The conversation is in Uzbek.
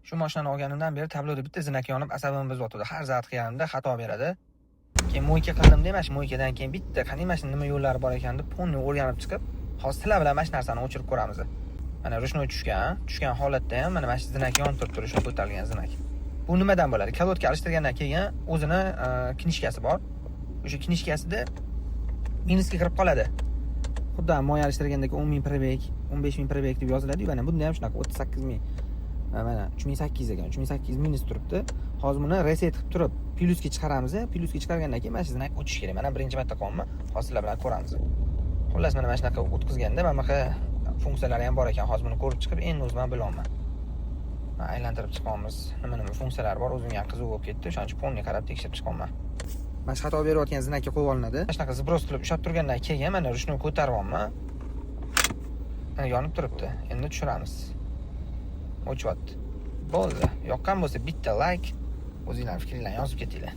Shu mashinani olganimdan beri tabloda bitta zinak yonib, asabim buzyotdi. Har zat qilganimda xato beradi. Keyin mo'yka qildim demash, mo'ykadan keyin bitta qani mashina nima yo'llari bor ekan deb ponni o'rganib chiqib, hozir sizlar bilan mana shu narsani o'chirib ko'ramiz. Mana rushnoy tushgan holatda ham mana shu zinak yonib turibdi, shu ko'tarilgan zinak. Bu nimadan bo'ladi? Kolodka alishtirgandan keyin o'zini knishkasi bor. O'sha knishkasida minusga kirib qoladi. Xuddi moy alishtirgandagi 10.000 probeg, 15.000 probeg deb yoziladi-yu, mana bunda ham shunaqa 38.000. Mana 3800 ekan, 3800 minus turibdi. Hozir buni reset qilib turib, plyusga chiqaramiz. Plyusga chiqargandan keyin mana shu zinak o'chish kerak. Mana birinchi marta qilyapman. Hozir sizlar bilan ko'ramiz. Xullas mana shunaqa o'tkazganda mana bunaqa funksiyalari ham bor ekan. Hozir buni ko'rib chiqib, endi o'zim ham bilaman. Aylantirib chiqamiz. Nima funksiyalari bor, o'zimga ham qiziq bo'lib ketdi. O'shaning uchun fonni qarab tekshirib chiqaman. Mana shu xato berayotgan zinakka qo'yib olinadi. Mana shunaqa zibros qilib ushlab turgandan keyin mana rushni ko'taryapman. Yonib turibdi. Endi tushiramiz. O'chyapti. Bo'ldi. Yoqqan bo'lsa bitta like, o'zingizlar fikringlarni yozib ketinglar.